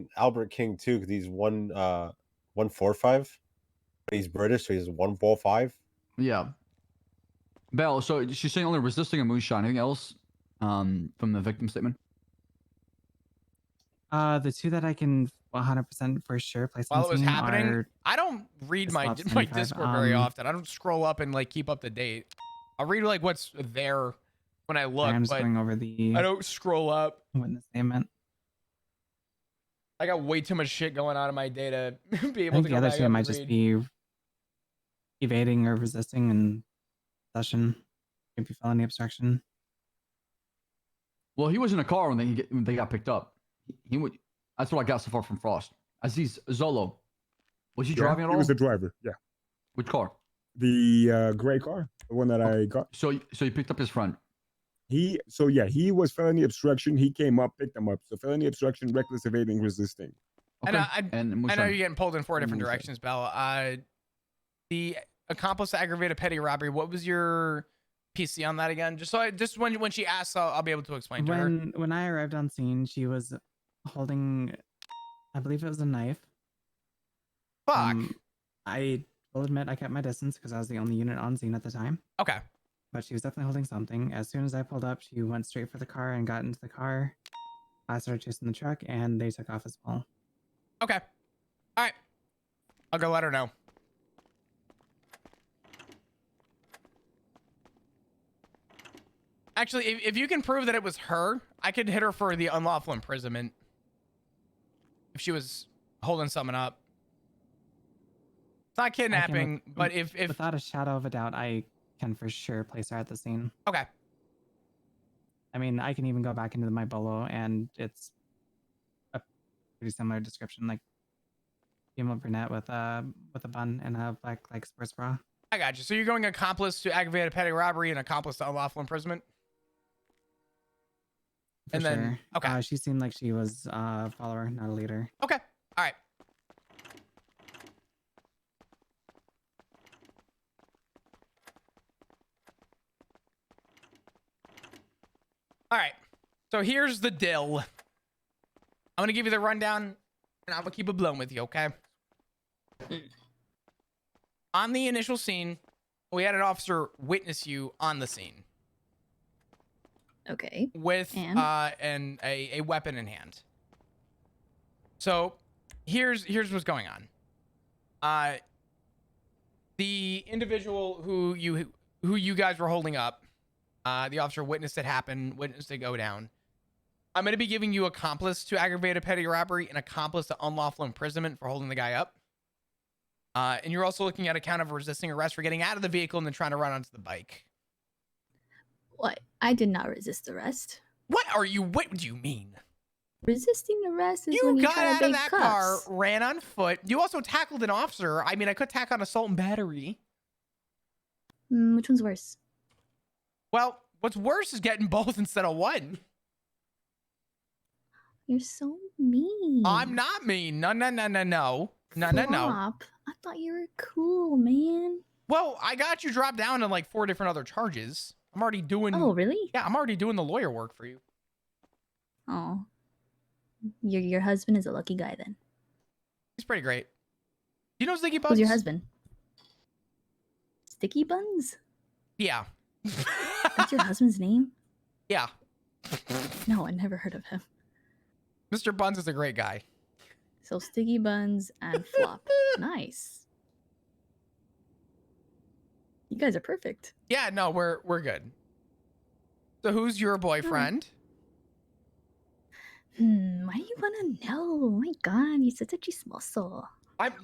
on Albert King too, because he's 145, but he's British, so he's 145. Yeah. Bell, so she's saying only resisting and moonshine. Anything else from the victim statement? The two that I can 100% for sure place While on it was scene happening, are I don't read my Slops my 95. Discord very often. I don't scroll up and like keep up to date. I'll read like what's there when I look, I'm just but going over the I don't scroll up. witness statement. I got way too much shit going on in my day to be I able think to the go other back two up might and just read. be evading or resisting and possession, maybe felony obstruction. Well, he was in a car when they got picked up. He would. That's what I got so far from Frost. Aziz Zolo, was he driving at all? He was the driver. Yeah. Which car? The gray car, the one that I got. So you picked up his friend. He was felony obstruction. He came up, picked him up. So felony obstruction, reckless evading, resisting. Okay. And I know you're getting pulled in 4 different directions, Bell. The accomplice to aggravated petty robbery. What was your PC on that again? Just when she asks, I'll be able to explain to her. When I arrived on scene, she was holding, I believe it was a knife. Fuck. I will admit I kept my distance because I was the only unit on scene at the time. Okay. But she was definitely holding something. As soon as I pulled up, she went straight for the car and got into the car. I started chasing the truck and they took off as well. Okay. All right. I'll go let her know. Actually, if you can prove that it was her, I could hit her for the unlawful imprisonment. If she was holding someone up. It's not kidnapping, but if without a shadow of a doubt, I can for sure place her at the scene. Okay. I mean, I can even go back into my bolo and it's a pretty similar description, like female brunette with a bun and a black like sports bra. I got you. So you're going accomplice to aggravated petty robbery and accomplice to unlawful imprisonment? For sure. Okay. She seemed like she was a follower, not a leader. Okay. All right. All right. So here's the deal. I'm going to give you the rundown and I'm going to keep it blown with you, okay? On the initial scene, we had an officer witness you on the scene. Okay. With a weapon in hand. So here's what's going on. The individual who you guys were holding up, the officer witnessed it happen, witnessed it go down. I'm going to be giving you accomplice to aggravated petty robbery and accomplice to unlawful imprisonment for holding the guy up. And you're also looking at a count of resisting arrest for getting out of the vehicle and then trying to run onto the bike. What? I did not resist arrest. What do you mean? Resisting arrest is when you got try out to of big that cuffs. car, ran on foot. You also tackled an officer. I mean, I could tack on assault and battery. Which one's worse? Well, what's worse is getting both instead of one. You're so mean. I'm not mean. No. Flop. I thought you were cool, man. Well, I got you dropped down to like 4 different other charges. I'm already doing. Oh, really? Yeah, I'm already doing the lawyer work for you. Oh. Your husband is a lucky guy then. He's pretty great. Do you know Sticky Buns? Who's your husband? Sticky Buns? Yeah. That's your husband's name? Yeah. No, I never heard of him. Mr. Buns is a great guy. So Sticky Buns and Flop. Nice. You guys are perfect. Yeah, no, we're good. So who's your boyfriend? Why do you want to know? Oh my god, you're such a chismoso.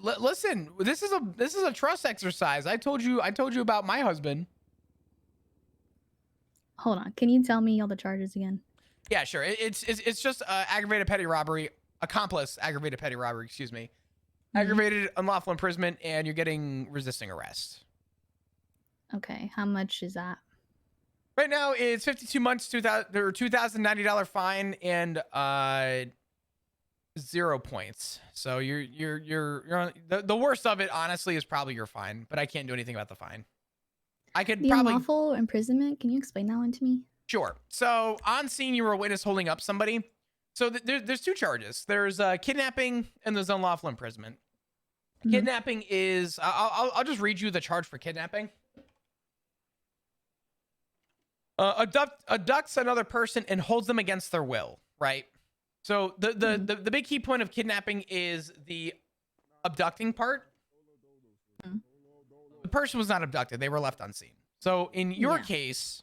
Listen, this is a trust exercise. I told you about my husband. Hold on, can you tell me all the charges again? Yeah, sure. It's just aggravated petty robbery, accomplice aggravated petty robbery, excuse me. Aggravated unlawful imprisonment, and you're getting resisting arrest. Okay, how much is that? Right now it's 52 months, $2,090 fine, and 0 points. So you're on, the worst of it, honestly, is probably your fine, but I can't do anything about the fine. I could probably unlawful imprisonment. Can you explain that one to me? Sure. So on scene, you were a witness holding up somebody. So there's two charges. There's kidnapping and there's unlawful imprisonment. Mhm. Kidnapping is I'll just read you the charge for kidnapping. Abducts another person and holds them against their will, right? So the big key point of kidnapping is the abducting part. Mhm. The person was not abducted; they were left unseen. So in your Yeah. case,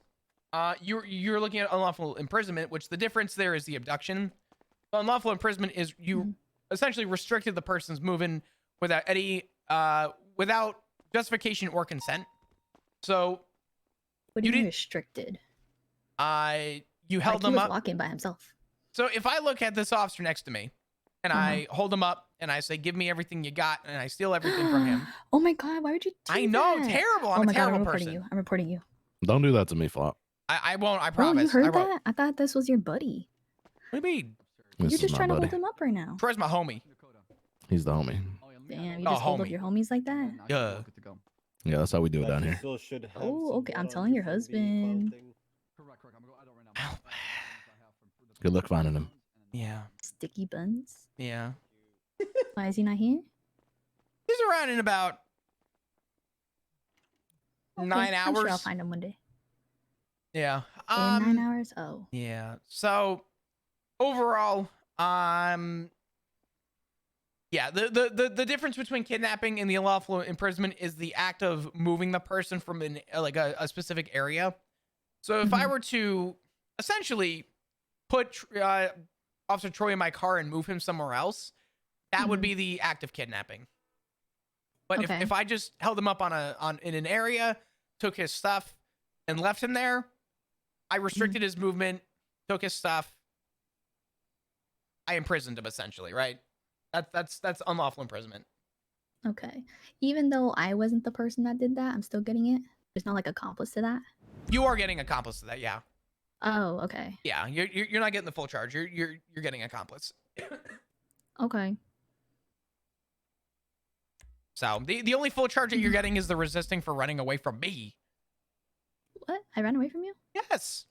you're looking at unlawful imprisonment, which the difference there is the abduction. The unlawful imprisonment is you Mhm. essentially restricted the person's moving without any without justification or consent. So What do You you mean didn't- restricted? you held Like he them was up. walking by himself. So if I look at this officer next to me and I hold him up and I say, "Give me everything you got," and I steal everything from him, Oh my god, why would you do I know, that? terrible. I'm Oh a my god, I'm terrible reporting person. you. I'm reporting you. Don't do that to me, Flop. I won't. I Bro, promise. you heard I won't. that? I thought this was your buddy. What do you mean? This You're is just my trying to buddy. hold him up right now. Troy's my homie. He's the homie. Damn, you Oh, just hold up homie. your homies like that? Yeah. Yeah, that's how we do it But down you here. still should have Oh, okay, some I'm blood on telling your phone being husband. clothing. Correct. I'm going to go. I don't right now. Good luck finding him. Yeah. Sticky buns. Yeah. Why is he not here? He's around in about Okay, 9 I'm sure I'll hours. find him one day. Yeah. In 9 hours? Oh. Yeah. So overall, yeah, the difference between kidnapping and the unlawful imprisonment is the act of moving the person from an like a specific area. So if I Mhm. were to essentially put Officer Troy in my car and move him somewhere else, that would Mhm. be the act of kidnapping. But Okay. if I just held him up in an area, took his stuff, and left him there, I restricted his movement, took his stuff, I imprisoned him essentially, right? That's unlawful imprisonment. Okay. Even though I wasn't the person that did that, I'm still getting it. There's no like accomplice to that. You are getting accomplice to that, yeah. Oh, okay. Yeah, you're not getting the full charge. You're getting accomplice. Okay. So the only full charge that you're getting is the resisting for running away from me. What? I ran away from you? Yes.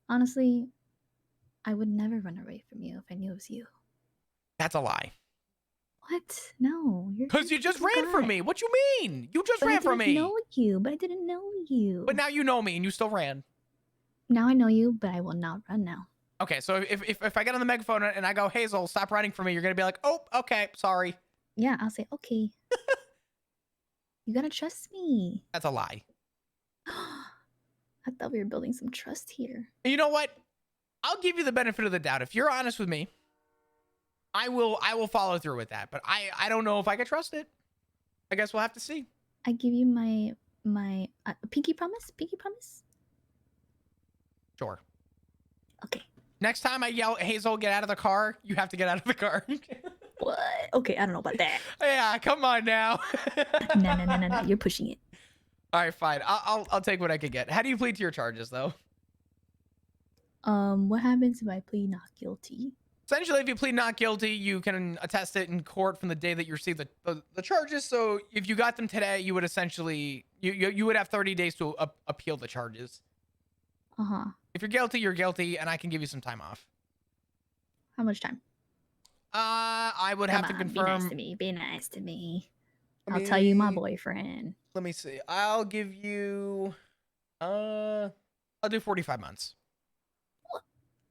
Honestly, I would never run away from you if I knew it was you. That's a lie. What? No, you're Because you just a ran from guy. me. What you mean? You just But I ran from didn't me. know you, but I didn't know you. But now you know me and you still ran. Now I know you, but I will not run now. Okay, so if I get on the megaphone and I go, Hazel, stop running from me, you're gonna be like, oh, okay, sorry. Yeah, I'll say, okay. You gotta trust me. That's a lie. I thought we were building some trust here. You know what? I'll give you the benefit of the doubt. If you're honest with me, I will follow through with that. But I don't know if I can trust it. I guess we'll have to see. I give you my pinky promise. Pinky promise. Sure. Okay. Next time I yell, Hazel, get out of the car, you have to get out of the car. What? Okay, I don't know about that. Yeah, come on now. No. You're pushing it. All right, fine. I'll take what I could get. How do you plead to your charges, though? What happens if I plead not guilty? Essentially, if you plead not guilty, you can attest it in court from the day that you receive the charges. So if you got them today, you would essentially you would have 30 days to appeal the charges. Uh-huh. If you're guilty, you're guilty, and I can give you some time off. How much time? I would have to Come on, confirm. Be nice to me. Be nice to me. Let I'll tell you my me- boyfriend. Let me see. I'll give you. I'll do 45 months.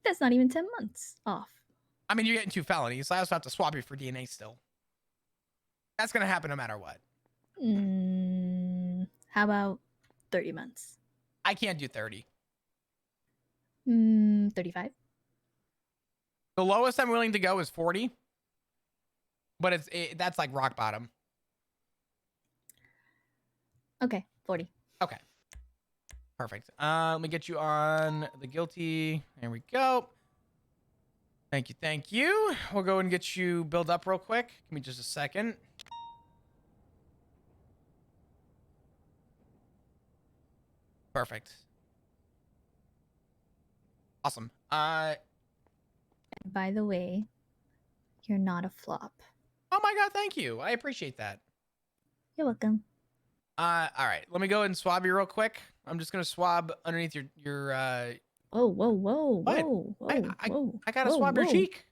That's not even 10 months off. I mean, you're getting 2 felonies. I also have to swap you for DNA still. That's gonna happen no matter what. How about 30 months? I can't do 30. 35? The lowest I'm willing to go is 40. But that's like rock bottom. Okay, 40. Okay. Perfect. Let me get you on the guilty. There we go. Thank you. We'll go and get you built up real quick. Give me just a second. Perfect. Awesome. By the way, you're not a flop. Oh my god, thank you. I appreciate that. You're welcome. All right. Let me go ahead and swab you real quick. I'm just gonna swab underneath your Whoa, whoa, whoa, What? whoa, whoa, whoa. I gotta whoa, swab your whoa. cheek.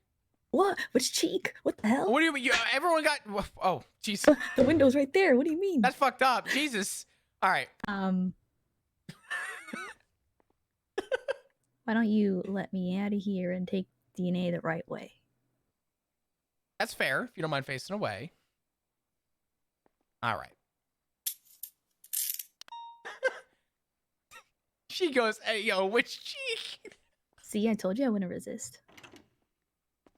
What? Which cheek? What the hell? What do you mean? Everyone got. Oh, jeez. The window's right there. What do you mean? That's fucked up. Jesus. All right. Why don't you let me out of here and take DNA the right way? That's fair if you don't mind facing away. All right. She goes, hey, yo, which cheek? See, I told you I wouldn't resist.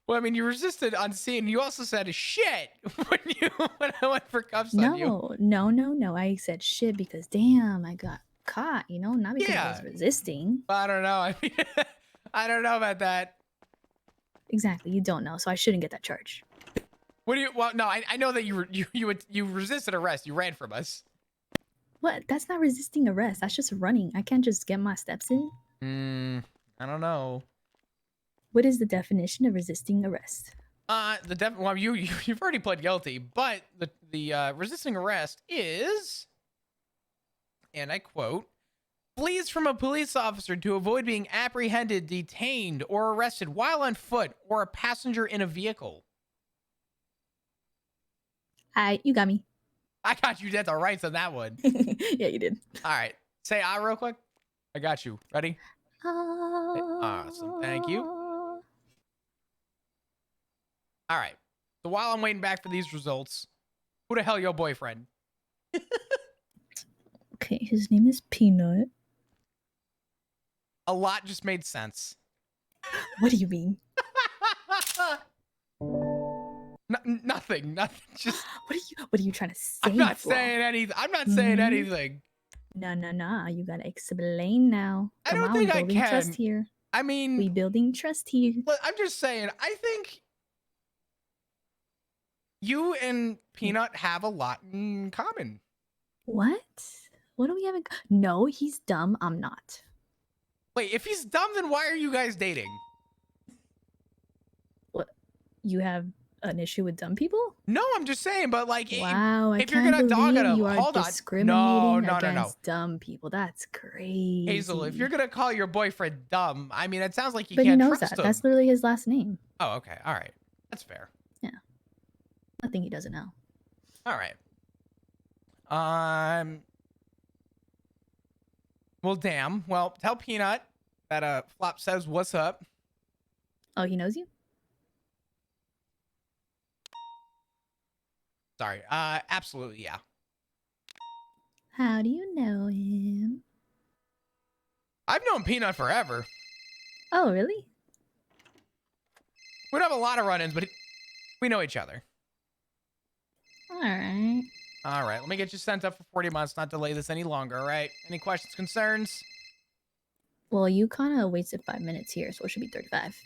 Well, I mean, you resisted on scene. You also said shit when I went for cuffs on you. No. I said shit because damn, I got caught, not because I was Yeah. resisting. I don't know. I mean, I don't know about that. Exactly, you don't know, so I shouldn't get that charge. What do you? Well, no, I know that you resisted arrest. You ran from us. What? That's not resisting arrest. That's just running. I can't just get my steps in. I don't know. What is the definition of resisting arrest? Well, you've already pled guilty, but the resisting arrest is, and I quote, flees from a police officer to avoid being apprehended, detained, or arrested while on foot or a passenger in a vehicle. You got me. I got you dead to rights on that one. Yeah, you did. All right, say real quick. I got you. Ready? Awesome. Thank you. All right. So while I'm waiting back for these results, who the hell your boyfriend? Okay, his name is Peanut. A lot just made sense. What do you mean? Nothing. Just. What are you trying to say? I'm not Flo? saying anything. I'm not saying Mhm. anything. No. You gotta explain now. I Come don't on, think we I building trust can. here. I mean, We building trust here. I'm just saying. I think you and Peanut have a lot in common. What? What do we have in? No, he's dumb. I'm not. Wait, if he's dumb, then why are you guys dating? What? You have an issue with dumb people? No, I'm just saying. But like, Wow, I if you're can't gonna dog believe at him, you are hold on. discriminating No. against dumb people. That's crazy. Hazel, if you're gonna call your boyfriend dumb, I mean, it sounds like you but he can't knows trust that. him. That's literally his last name. Oh, okay. All right. That's fair. Nothing he doesn't know. All right. Well, damn. Well, tell Peanut that Flop says what's up. Oh, he knows you? Sorry. Absolutely, yeah. How do you know him? I've known Peanut forever. Oh, really? We don't have a lot of run-ins, but we know each other. All right. All right. Let me get you sent up for 40 months. Not delay this any longer. All right. Any questions, concerns? Well, you kind of wasted 5 minutes here, so it should be 35.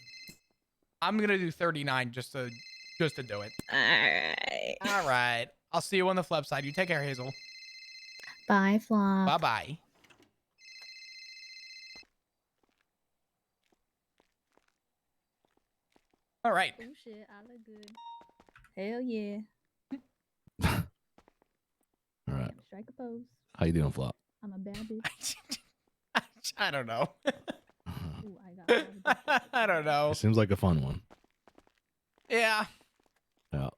I'm gonna do 39 just to do it. All right. All right. I'll see you on the flip side. You take care, Hazel. Bye, Flop. Bye-bye. All right. Oh shit, I look good. Hell yeah. All right. Strike a pose. How you doing, Flop? I'm a bad bitch. I don't know. Ooh, I got all the good I don't know. It seems like a fun one. Yeah. Yeah.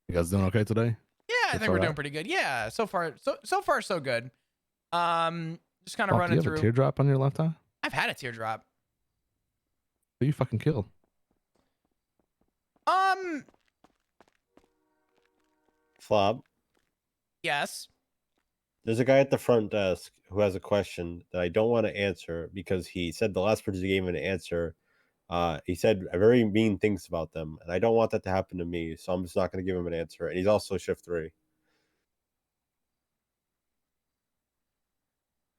You guys doing okay today? Yeah, I That's think we're all doing right. pretty good. Yeah, so far so good. Just kind of Flop, do running you have through. a teardrop on your left eye? I've had a teardrop. Who you fucking killed? Flop. Yes. There's a guy at the front desk who has a question that I don't want to answer because he said the last person who gave an answer, he said very mean things about them, and I don't want that to happen to me, so I'm just not going to give him an answer. And he's also shift 3.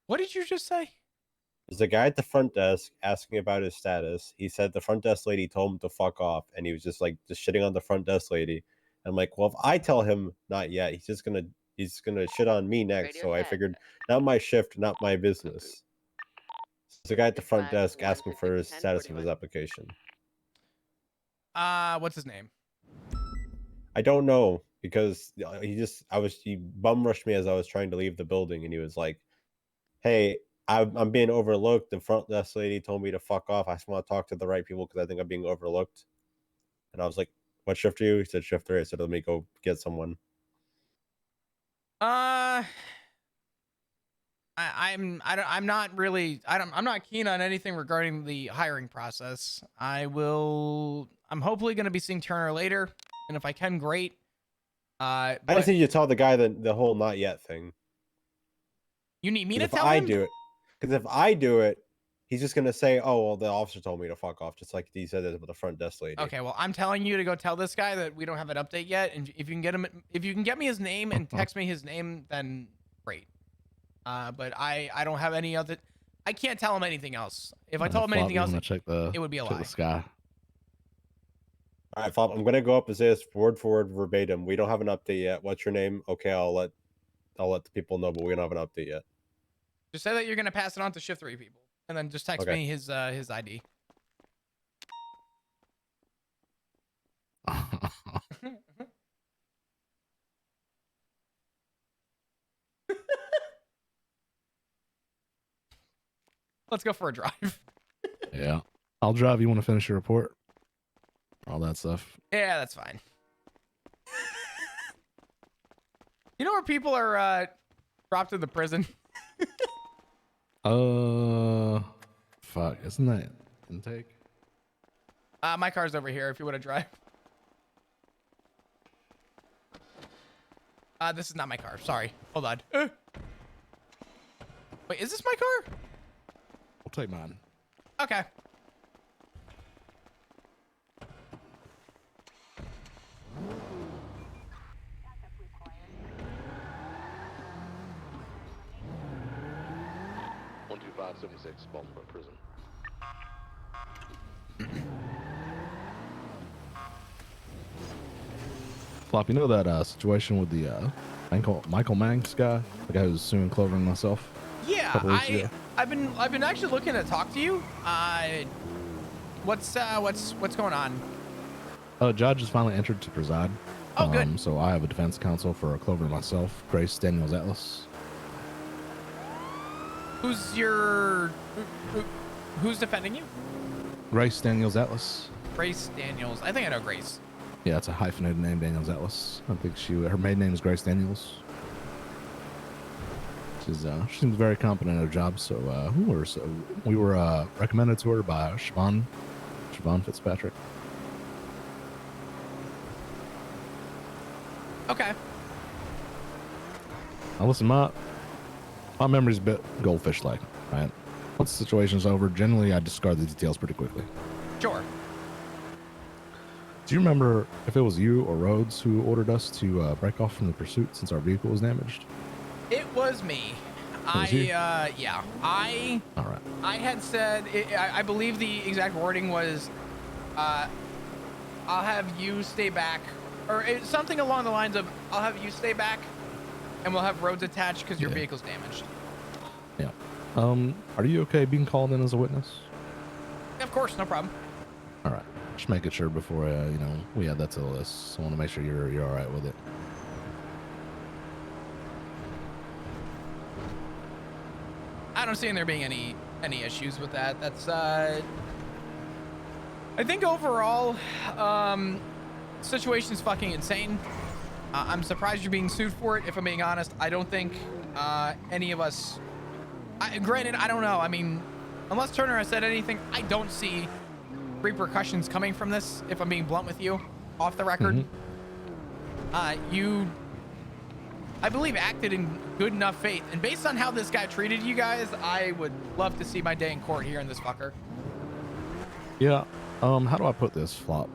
What did you just say? There's a guy at the front desk asking about his status. He said the front desk lady told him to fuck off, and he was just shitting on the front desk lady. I'm like, well, if I tell him not yet, he's gonna shit on me next. So I figured, not my shift, not my business. There's a guy at the front desk asking for his status of his application. What's his name? I don't know because he bum rushed me as I was trying to leave the building, and he was like, "Hey, I'm being overlooked. The front desk lady told me to fuck off. I just want to talk to the right people because I think I'm being overlooked. And I was like, "What shift are you?" He said, "Shift 3." I said, "Let me go get someone." I'm not really I'm not keen on anything regarding the hiring process. I'm hopefully going to be seeing Turner later, and if I can, great. I just need you to tell the guy the whole not yet thing. You need me to If tell I him? do it, because if I do it, he's just gonna say, "Oh, well, the officer told me to fuck off," just like he said it with the front desk lady. Okay, well, I'm telling you to go tell this guy that we don't have an update yet, and if you can get him, if you can get me his name and text me his name, then great. But I don't have any other. I can't tell him anything else. If I told him anything else, it would be a lie. The sky. All right, Flop, I'm gonna go up and say this word for word verbatim. We don't have an update yet. What's your name? Okay, I'll let the people know, but we don't have an update yet. Just say that you're gonna pass it on to shift 3 people, and then just text me his ID. Let's go for a drive. Yeah, I'll drive. You want to finish your report? All that stuff. Yeah, that's fine. You know where people are dropped in the prison? Fuck, isn't that intake? My car's over here if you want to drive. This is not my car. Sorry. Hold on. Wait, is this my car? I'll take mine. Okay. Baltimore prison. Flop, you know that situation with the Michael Manx guy, the guy who's suing Clover and myself? Yeah, I've been actually looking to talk to you. What's going on? Judge is finally entered to preside. Oh, good. So I have a defense counsel for Clover and myself, Grace Daniels Atlas. Who's defending you? Grace Daniels Atlas. Grace Daniels. I think I know Grace. Yeah, it's a hyphenated name, Daniels Atlas. I think her maiden name is Grace Daniels. She seems very competent at her job. So we were recommended to her by Siobhan Fitzpatrick. Okay. Now listen, my memory's a bit goldfish-like, right? Once the situation's over, generally I discard the details pretty quickly. Sure. Do you remember if it was you or Rhodes who ordered us to break off from the pursuit since our vehicle was damaged? It was me. All right. I had said, I believe the exact wording was, I'll have you stay back, or something along the lines of, I'll have you stay back, and we'll have Rhodes attached because your vehicle's damaged. Yeah. Are you okay being called in as a witness? Of course, no problem. All right. Just making sure before we add that to the list. So I want to make sure you're all right with it. I don't see there being any issues with that. That's I think overall, situation's fucking insane. I'm surprised you're being sued for it. If I'm being honest, I don't think any of us. Granted, I don't know. I mean, unless Turner has said anything, I don't see repercussions coming from this. If I'm being blunt with you, off the record, you, I believe, acted in good enough faith, and based on how this guy treated you guys, I would love to see my day in court here in this fucker. Yeah. How do I put this, Flop?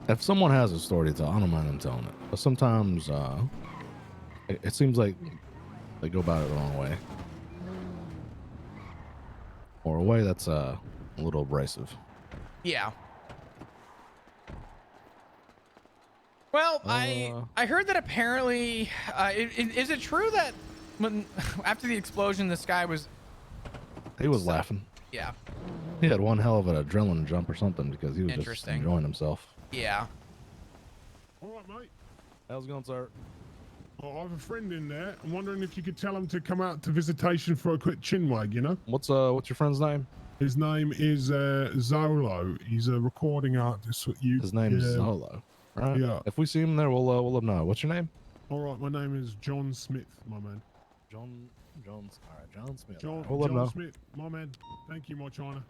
If someone has a story to tell, I don't mind them telling it. But sometimes, it seems like they go about it the wrong way, or a way that's a little abrasive. Yeah. Well, I heard that apparently, is it true that when after the explosion, this guy was? He was laughing. Yeah. He had one hell of an adrenaline jump or something because he was just Interesting. enjoying himself. Yeah. All right, mate. How's it going, sir? Oh, I have a friend in there. I'm wondering if you could tell him to come out to visitation for a quick chinwag, you know? What's your friend's name? His name is Zolo. He's a recording artist. His name's Zolo. Right. Yeah. If we see him there, we'll let him know. What's your name? All right, my name is John Smith, my man. John Smith. John, We'll let him John know. Smith, my man. Thank you, my China.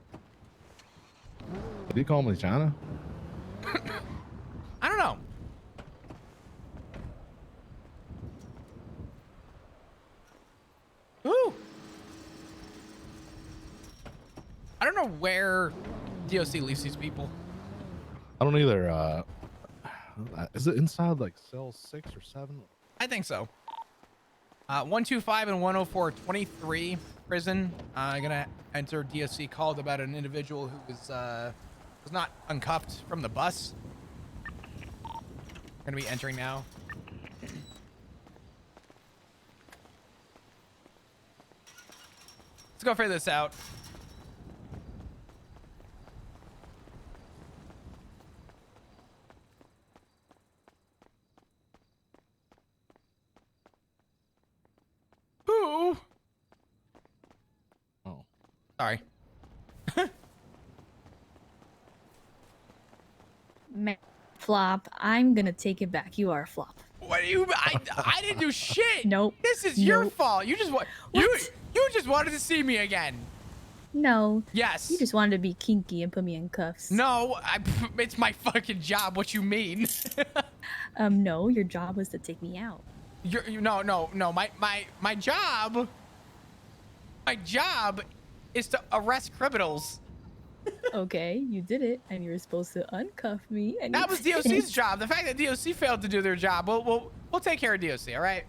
Did he call me China? I don't know. Ooh. I don't know where DOC leaves these people. I don't either. Is it inside like cell 6 or 7? I think so. 125 and 104, 23 prison. Gonna enter DOC called about an individual who was not uncuffed from the bus. Gonna be entering now. Let's go figure this out. Ooh. Oh. Sorry. Man, flop. I'm gonna take it back. You are a flop. What do you? I didn't do shit. Nope. This is your Nope. fault. You just What? you just wanted to see me again. No. Yes. You just wanted to be kinky and put me in cuffs. No, it's my fucking job. What you mean? No. Your job was to take me out. No. My job. My job is to arrest criminals. Okay, you did it, and you were supposed to uncuff me. And That you was didn't. DOC's job. The fact that DOC failed to do their job, we'll take care of DOC. All right.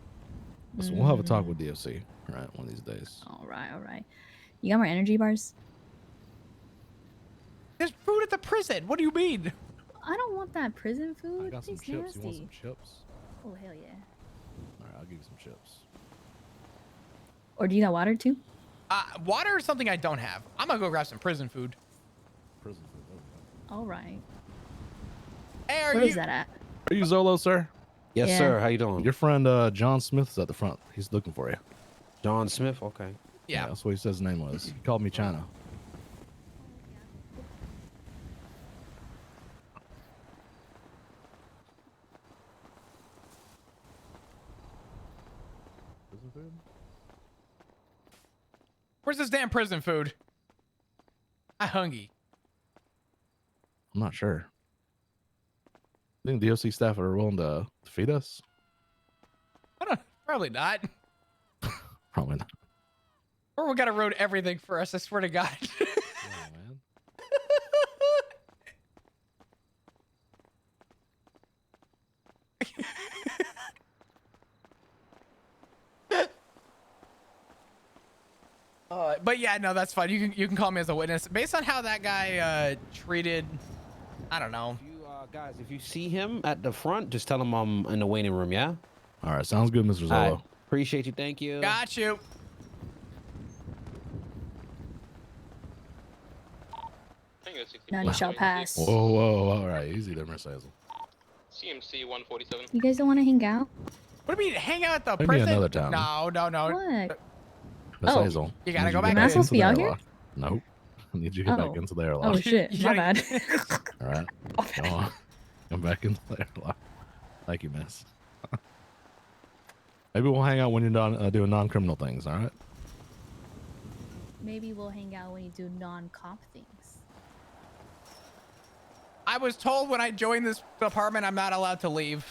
So we'll have a talk with DOC, right? One of these days. All right. You got more energy bars? There's food at the prison. What do you mean? I don't want that prison food. I got some It's chips. nasty. You want some chips? Oh hell yeah. All right, I'll give you some chips. Or do you got water too? Water is something I don't have. I'm gonna go grab some prison food. Prison food. There we go. All right. Hey, are Where you? is that at? Are you Zolo, sir? Yes, Yeah. sir. How you doing? Your friend John Smith is at the front. He's looking for you. John Smith. Okay. Yeah. That's what he said his name was. He called me China. Prison food? Where's this damn prison food? I'm hungry. I'm not sure. I think DOC staff are willing to feed us. Probably not. Probably not. Or we gotta road everything for us. I swear to God. Oh, man. But yeah, no, that's fine. You can call me as a witness based on how that guy treated. I don't know. You guys, if you see him at the front, just tell him I'm in the waiting room. Yeah. All right, sounds good, Mr. Zolo. All right. Appreciate you. Thank you. Got you. None shall pass. Whoa. All right, easy there, Miss Hazel. CMC 147. You guys don't want to hang out? What do you mean, hang out at the Maybe prison? another time. No. What? Miss Oh, Hazel. you gotta I need go to back get Am I supposed into to be the out airlock. Nope. I need you to get back Oh. into the airlock. Oh shit, You my gotta- bad. All right. Come on. Come back into the airlock. Thank you, miss. Maybe we'll hang out when you're done doing non-criminal things, all right? Maybe we'll hang out when you do non-cop things. I was told when I joined this department I'm not allowed to leave.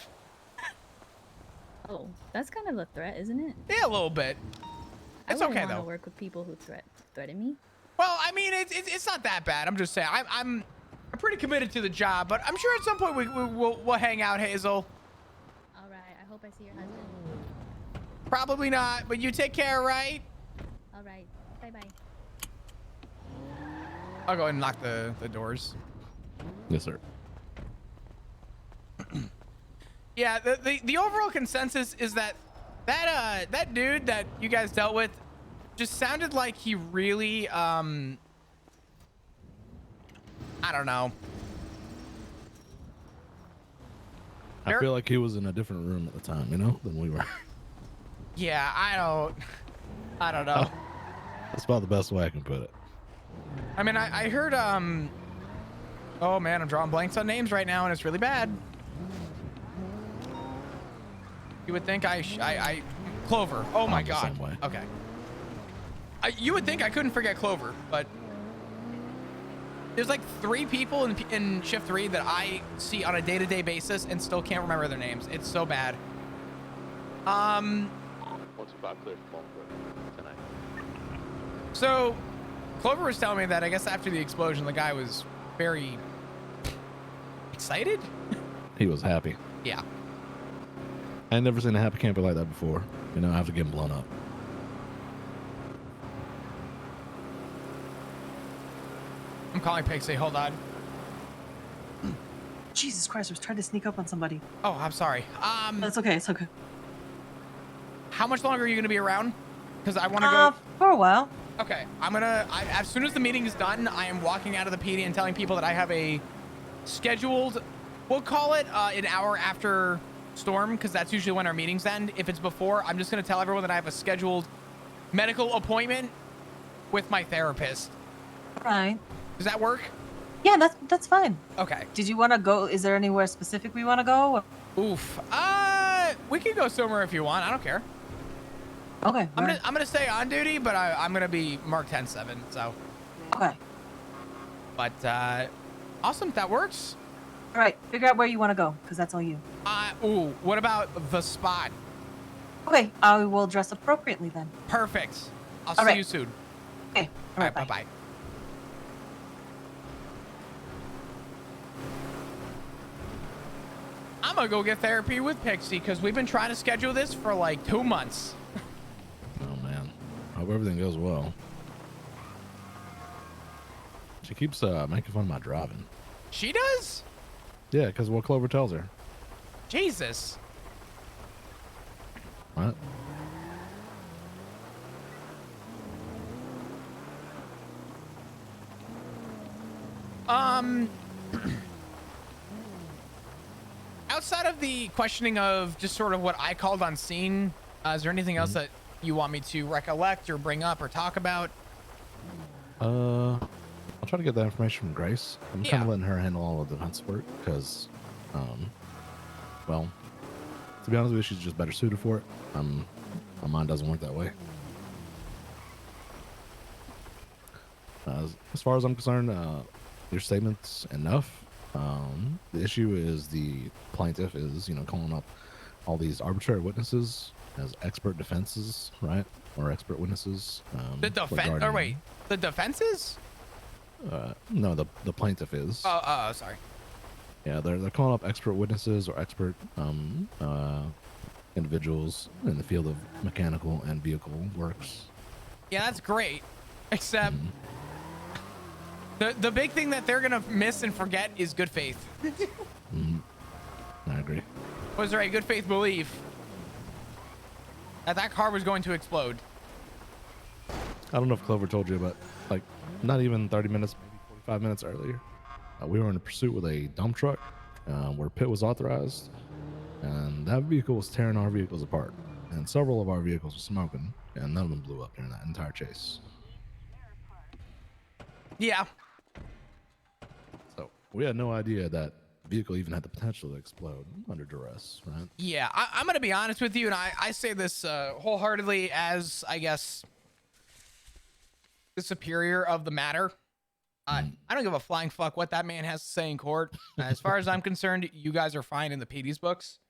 Oh, that's kind of a threat, isn't it? Yeah, a little bit. It's I okay want to though. work with people who threaten me. Well, I mean, it's not that bad. I'm just saying. I'm pretty committed to the job, but I'm sure at some point we'll hang out, Hazel. All right, I hope I see your husband. Probably not, but you take care, right? All right, bye. I'll go ahead and lock the doors. Yes, sir. Yeah, the overall consensus is that dude that you guys dealt with just sounded like he really I don't know. I feel like he was in a different room at the time, you know, than we were. Yeah, I don't know. That's about the best way I can put it. I mean, I heard, oh man, I'm drawing blanks on names right now, and it's really bad. You would think I Clover. Oh my I'm the God. same way. Okay. You would think I couldn't forget Clover, but there's like 3 people in shift 3 that I see on a day-to-day basis and still can't remember their names. It's so bad. 125 clear for tonight. So Clover was telling me that I guess after the explosion, the guy was very excited. He was happy. Yeah. I ain't never seen a happy camper like that before, you know, after getting blown up. I'm calling Pixie. Hold on. Jesus Christ, I was trying to sneak up on somebody. Oh, I'm sorry. That's okay, it's okay. How much longer are you gonna be around? Because I want to go. For a while. Okay, as soon as the meeting is done, I am walking out of the PD and telling people that I have a scheduled, we'll call it an hour after storm, because that's usually when our meetings end. If it's before, I'm just gonna tell everyone that I have a scheduled medical appointment with my therapist. Right. Does that work? Yeah, that's fine. Okay. Did you want to go? Is there anywhere specific we want to go? Oof. We can go somewhere if you want. I don't care. Okay. I'm gonna stay on duty, but I'm gonna be marked 10-7. So. Okay. But awesome. That works. All right. Figure out where you want to go, because that's all you. Ooh. What about the spot? Okay. I will dress appropriately then. Perfect. I'll All see right. you soon. Okay. All right. Bye. I'm gonna go get therapy with Pixie because we've been trying to schedule this for like 2 months. Oh man, I hope everything goes well. She keeps making fun of my driving. She does? Yeah, because what Clover tells her. Jesus. What? Outside of the questioning of just sort of what I called on scene, is there anything else that you want me to recollect or bring up or talk about? I'll try to get that information from Grace. I'm kind Yeah. of letting her handle all of the defense work because, well, to be honest with you, she's just better suited for it. My mind doesn't work that way. As far as I'm concerned, your statement's enough. The issue is the plaintiff is, calling up all these arbitrary witnesses as expert defenses, right? Or expert witnesses. The defense? Or wait, the defenses? No, the plaintiff is. Oh, sorry. Yeah, they're calling up expert witnesses or expert individuals in the field of mechanical and vehicle works. Yeah, that's great. Except the big thing that they're gonna miss and forget is good faith. I agree. Was there a good faith belief that car was going to explode? I don't know if Clover told you, but like not even 30 minutes, maybe 45 minutes earlier, we were in a pursuit with a dump truck where pit was authorized, and that vehicle was tearing our vehicles apart, and several of our vehicles were smoking, and none of them blew up during that entire chase. Yeah. So we had no idea that vehicle even had the potential to explode under duress, right? Yeah, I'm gonna be honest with you, and I say this wholeheartedly as, I guess, the superior of the matter. I don't give a flying fuck what that man has to say in court. As far as I'm concerned, you guys are fine in the PD's books.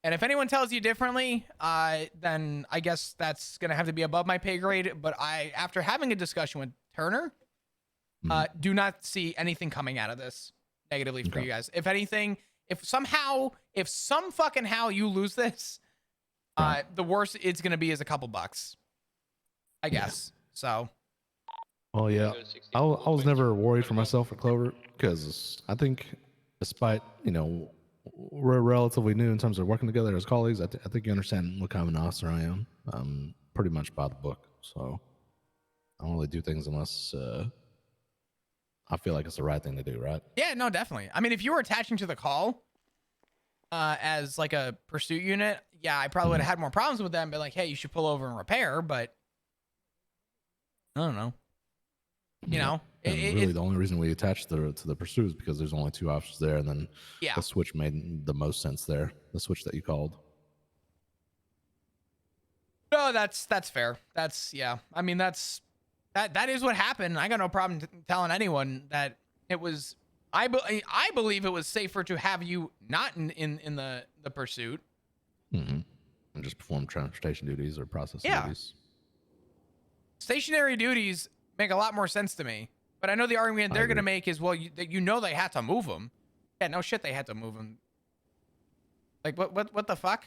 And if anyone tells you differently, then I guess that's gonna have to be above my pay grade. But after having a discussion with Turner, do not see anything coming out of this negatively for you guys. If anything, if some fucking how you lose this, the worst it's gonna be is a couple bucks, I guess. So. Well, yeah, I was never worried for myself at Clover because I think, despite we're relatively new in terms of working together as colleagues, I think you understand what kind of an officer I am. I'm pretty much by the book, so I don't really do things unless I feel like it's the right thing to do, right? Yeah, no, definitely. I mean, if you were attaching to the call, as like a pursuit unit, yeah, I probably would have had more problems with them. But like, hey, you should pull over and repair. But I don't know. You know, And really, the only reason we attached to the pursuit is because there's only 2 options there, and then yeah. the switch made the most sense there. The switch that you called. No, that's fair. That's yeah. I mean, that is what happened. I got no problem telling anyone that it was. I believe it was safer to have you not in the pursuit. And just perform transportation duties or processing duties. Stationary duties make a lot more sense to me. But I know the argument they're going to make is, well, you know they had to move them. Yeah, no shit, they had to move them. Like, what the fuck?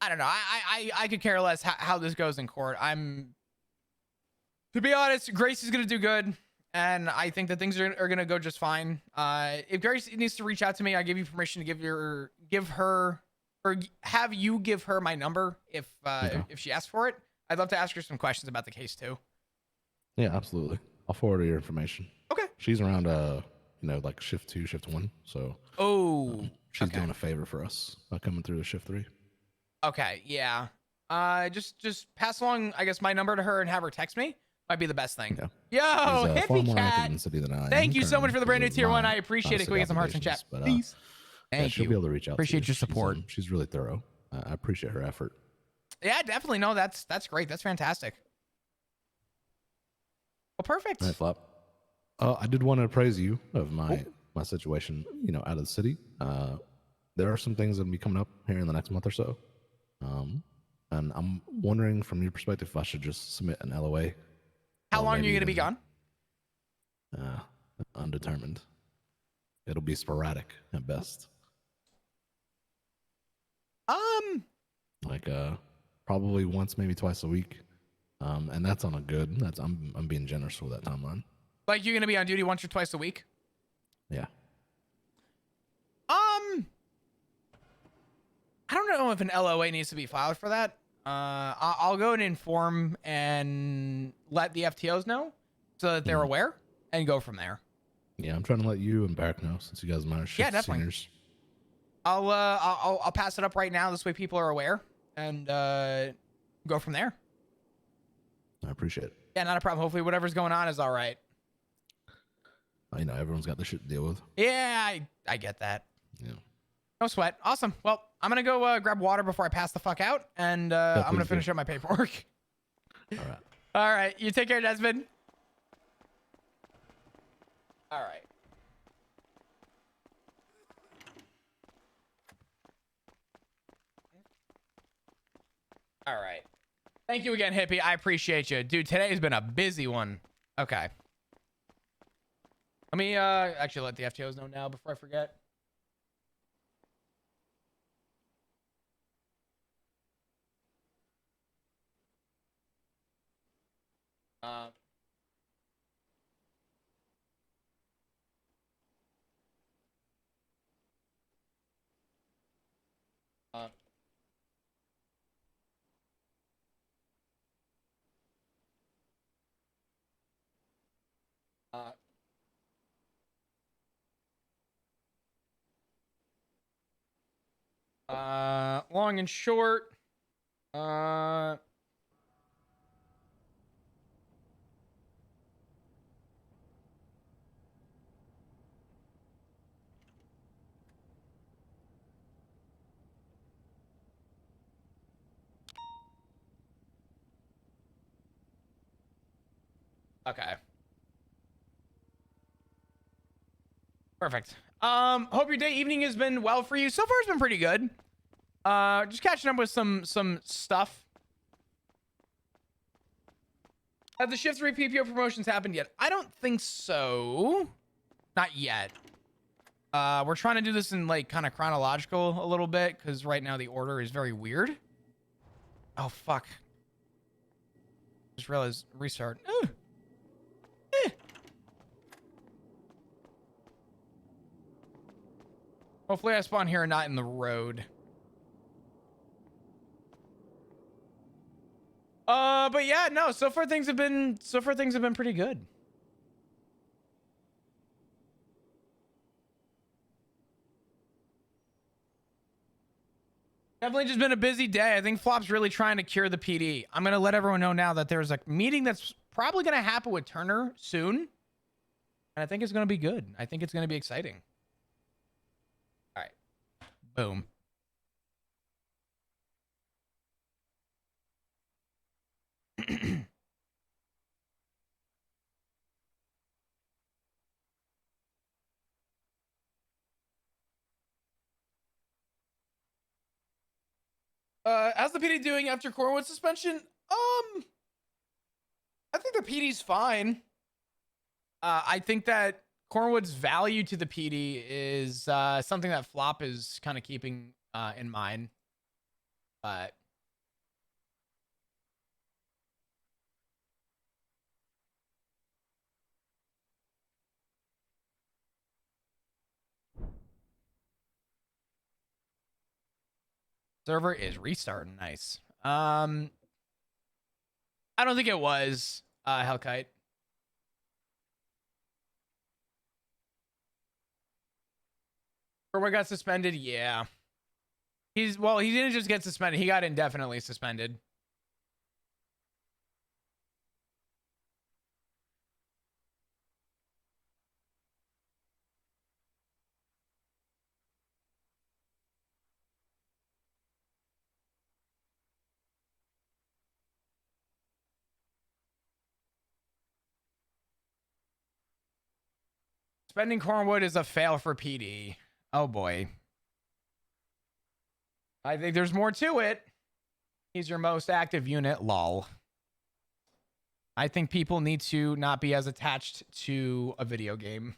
I don't know. I could care less how this goes in court. To be honest, Grace is going to do good. And I think that things are going to go just fine. If Grace needs to reach out to me, I give you permission to have you give her my number if she asks for it. I'd love to ask her some questions about the case too. Yeah, absolutely. I'll forward her your information. Okay. She's around, like shift 2, shift 1. So. She's doing a favor for us by coming through to shift 3. Okay. Yeah. Just pass along, I guess, my number to her and have her text me. Might be the best thing. Yeah. Yo, Hippie Cat. Thank you so much for the brand new tier 1. I appreciate it. Can we get some hearts in chat, please? Thank you. She'll be able to reach out. Appreciate your support. She's really thorough. I appreciate her effort. Yeah, definitely. No, that's great. That's fantastic. Well, perfect. All right, Flop. I did want to appraise you of my situation, out of the city. There are some things that will be coming up here in the next month or so. And I'm wondering from your perspective if I should just submit an LOA. How long are you going to be gone? Undetermined. It'll be sporadic at best. Like probably once, maybe twice a week. And that's on a good. I'm being generous with that timeline. Like you're going to be on duty once or twice a week? Yeah. I don't know if an LOA needs to be filed for that. I'll go and inform and let the FTOs know so that they're aware and go from there. Yeah, I'm trying to let you and Barrack know since you guys might have shift seniors. I'll pass it up right now. This way people are aware and go from there. I appreciate it. Yeah, not a problem. Hopefully whatever's going on is all right. Everyone's got their shit to deal with. Yeah, I get that. Yeah. No sweat. Awesome. Well, I'm going to go grab water before I pass the fuck out, and I'm going to finish up my paperwork. All right. All right. You take care, Desmond. All right. All right. Thank you again, Hippie. I appreciate you. Dude, today's been a busy one. Okay. Let me actually let the FTOs know now before I forget. Long and short. Okay. Perfect. Hope your evening has been well for you. So far, it's been pretty good. Just catching up with some stuff. Have the shift 3 PPO promotions happened yet? I don't think so. Not yet. We're trying to do this in like kind of chronological a little bit because right now the order is very weird. Oh fuck. Just realized restart. Hopefully I spawn here and not in the road. But yeah, no, so far things have been pretty good. Definitely just been a busy day. I think Flop's really trying to cure the PD. I'm going to let everyone know now that there's a meeting that's probably going to happen with Turner soon. And I think it's going to be good. I think it's going to be exciting. All right. Boom. How's the PD doing after Cornwood suspension? I think the PD's fine. I think that Cornwood's value to the PD is something that Flop is kind of keeping in mind. But server is restarting. Nice. I don't think it was Hellkite. Cornwood got suspended. Yeah. He didn't just get suspended. He got indefinitely suspended. Suspending Cornwood is a fail for PD. Oh boy. I think there's more to it. He's your most active unit, lol. I think people need to not be as attached to a video game.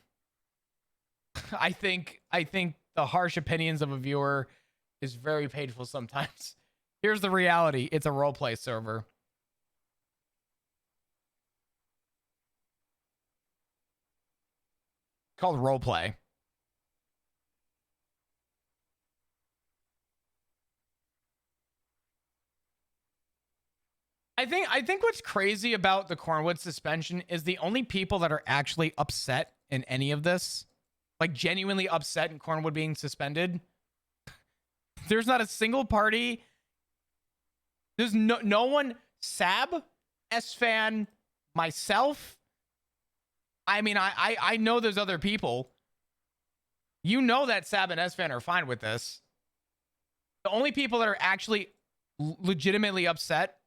I think the harsh opinions of a viewer is very painful sometimes. Here's the reality. It's a roleplay server. Called roleplay. I think what's crazy about the Cornwood suspension is the only people that are actually upset in any of this, like genuinely upset in Cornwood being suspended. There's not a single party. There's no one. Sab, S-Fan, myself. I mean, I know there's other people. You know that Sab and S-Fan are fine with this. The only people that are actually legitimately upset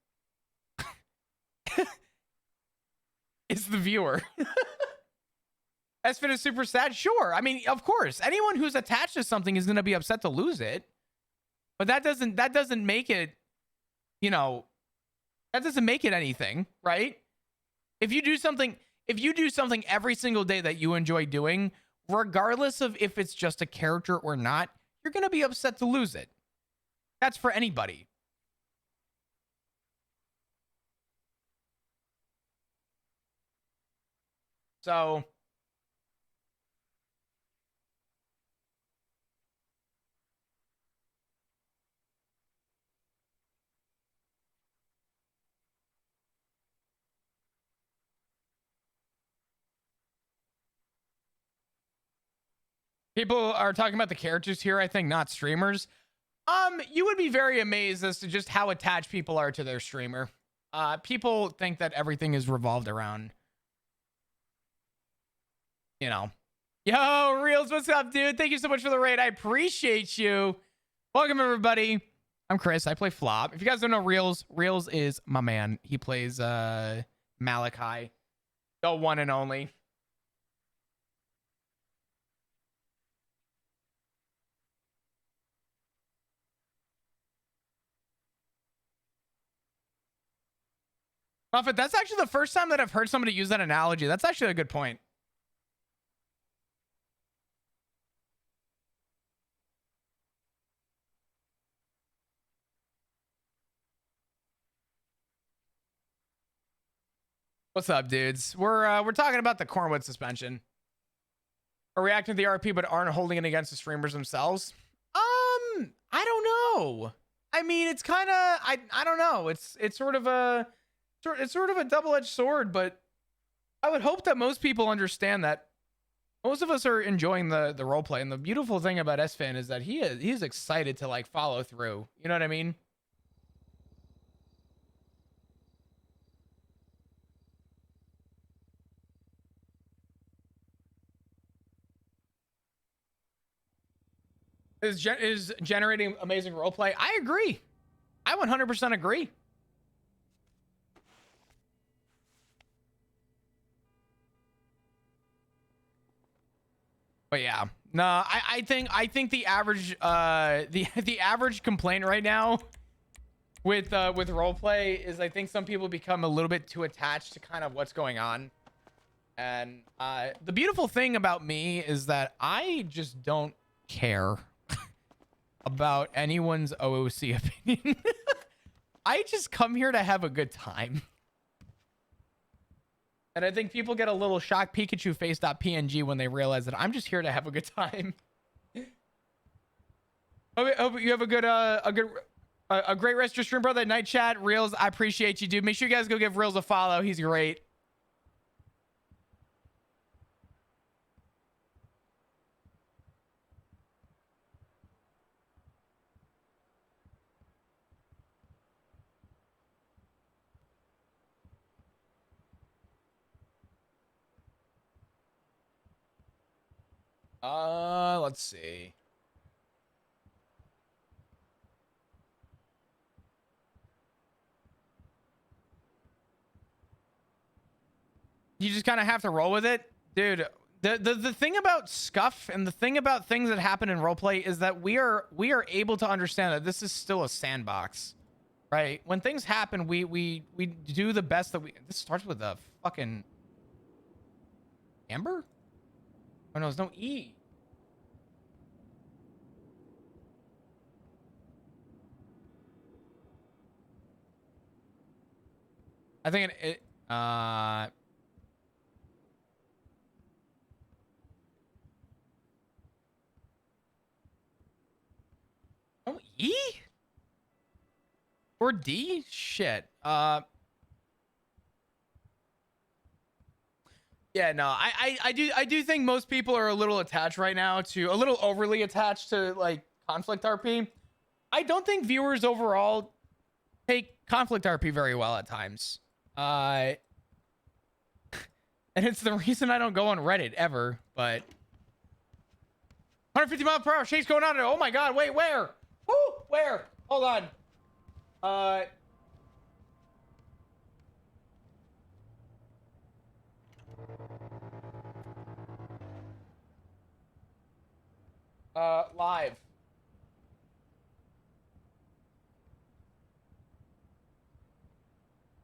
is the viewer. S-Fan is super sad. Sure. I mean, of course, anyone who's attached to something is going to be upset to lose it. But that doesn't make it, you know, that doesn't make it anything, right? If you do something every single day that you enjoy doing, regardless of if it's just a character or not, you're going to be upset to lose it. That's for anybody. So people are talking about the characters here, I think, not streamers. You would be very amazed as to just how attached people are to their streamer. People think that everything is revolved around, you know. Yo, Reels, what's up, dude? Thank you so much for the raid. I appreciate you. Welcome, everybody. I'm Chris. I play Flop. If you guys don't know Reels, Reels is my man. He plays Malachi, the one and only. Muffet, that's actually the first time that I've heard somebody use that analogy. That's actually a good point. What's up, dudes? We're talking about the Cornwood suspension. Are reacting to the RP but aren't holding it against the streamers themselves? I don't know. I mean, it's kind of I don't know. It's sort of a double-edged sword, but I would hope that most people understand that most of us are enjoying the role play, and the beautiful thing about S-Fan is that he's excited to like follow through. You know what I mean? Is generating amazing role play. I agree. I 100% agree. But yeah, no, I think the average the average complaint right now with roleplay is I think some people become a little bit too attached to kind of what's going on. And the beautiful thing about me is that I just don't care about anyone's OOC opinion. I just come here to have a good time. And I think people get a little shocked Pikachu face.png when they realize that I'm just here to have a good time. Hope you have a great rest of your stream, brother. Night chat, Reels, I appreciate you, dude. Make sure you guys go give Reels a follow. He's great. Let's see. You just kind of have to roll with it, dude. The thing about scuff and the thing about things that happen in roleplay is that we are able to understand that this is still a sandbox, right? When things happen, we do the best that we. This starts with a fucking Amber. Oh no, there's no E. I think oh, E? Or D? Shit. Yeah, no, I do think most people are a little attached right now to a little overly attached to like conflict RP. I don't think viewers overall take conflict RP very well at times. And it's the reason I don't go on Reddit ever, but 150 mile per hour chase going on. Oh my god, wait, where? Woo, where? Hold on. Live.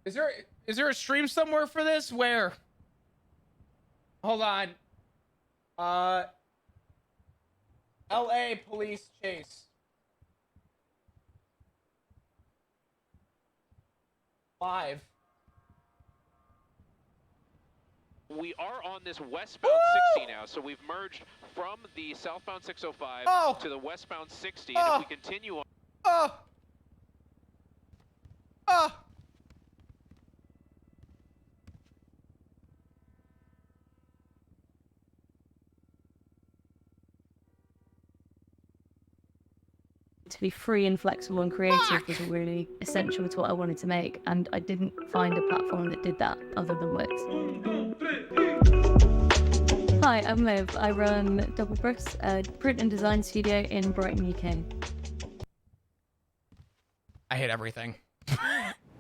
Is there a stream somewhere for this? Where? Hold on. LA police chase. Live. We are on this westbound 60 now, so we've merged from the southbound 605 to the westbound 60, and if we continue on... To be free and flexible and creative was really essential to what I wanted to make, and I didn't find a platform that did that other than Wix. Hi, I'm Liv. I run Double Bricks, a print and design studio in Brighton, UK. I hate everything.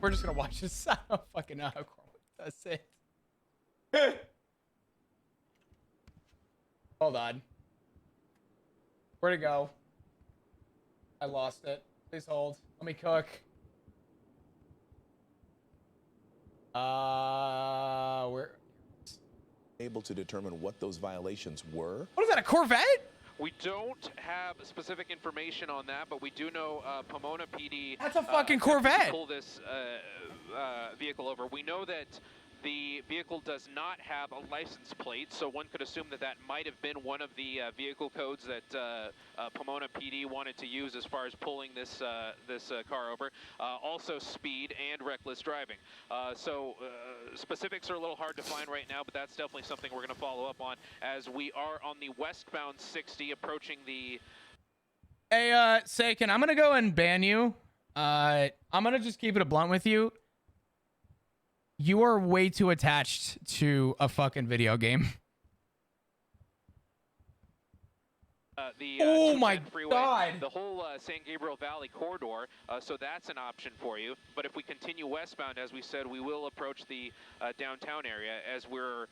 We're just gonna watch this. I don't fucking know how Chrome does it. Hold on. Where'd it go? I lost it. Please hold. Let me cook. Where? Able to determine what those violations were. What is that, a Corvette? We don't have specific information on that, but we do know Pomona PD. That's a fucking Corvette. Pull this vehicle over. We know that The vehicle does not have a license plate, so one could assume that that might have been one of the vehicle codes that Pomona PD wanted to use as far as pulling this car over. Also speed and reckless driving. So specifics are a little hard to find right now, but that's definitely something we're going to follow up on as we are on the westbound 60 approaching the... Hey, Saken, I'm going to go and ban you. I'm going to just keep it a blunt with you. You are way too attached to a fucking video game. Oh my freeway, God! The whole San Gabriel Valley corridor, so that's an option for you. But if we continue westbound, as we said, we will approach the downtown area as we're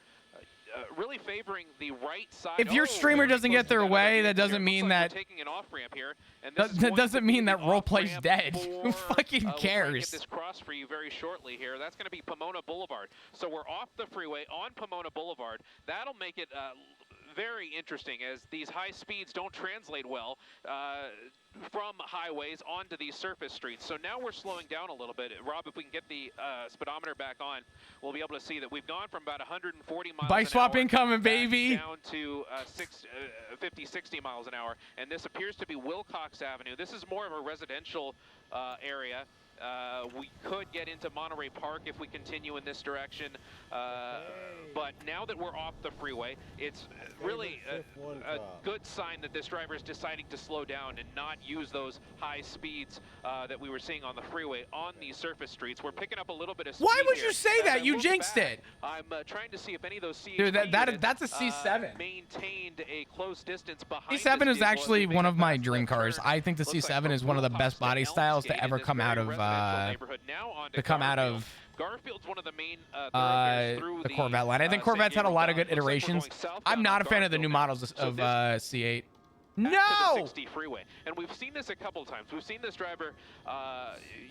really favoring the right side. If your streamer doesn't get their way, that doesn't mean that... Taking an off-ramp here, and that doesn't mean that roleplay's dead. Who fucking cares? We'll get this cross for you very shortly here. That's going to be Pomona Boulevard. So we're off the freeway on Pomona Boulevard. That'll make it very interesting as these high speeds don't translate well from highways onto these surface streets. So now we're slowing down a little bit. Rob, if we can get the speedometer back on, we'll be able to see that we've gone from about 140 miles Bike swap an hour incoming, baby. down to 50, 60 miles an hour. And this appears to be Wilcox Avenue. This is more of a residential area. We could get into Monterey Park if we continue in this direction, but now that we're off the freeway, it's really a good sign that this driver is deciding to slow down and not use those high speeds that we were seeing on the freeway on these surface streets. We're picking up a little bit of speed. Why would here. you say that? As I You look jinxed back, it. I'm trying to see if any of those CHP Dude, units, that's a C7. maintained a close distance behind. C7 this is vehicle as actually we make one a of my fast dream left cars. turn. I think the Looks like C7 from is one of the Wilcox best body to styles to Elmsgate ever in this come out very of residential neighborhood. Now on to come out Garfield. of Garfield's one of the main thoroughfares through the Corvette line. I think Corvette's had a lot of good iterations. I'm not a fan of the new models of C8. To the No! 60 freeway. And we've seen this a couple times. We've seen this driver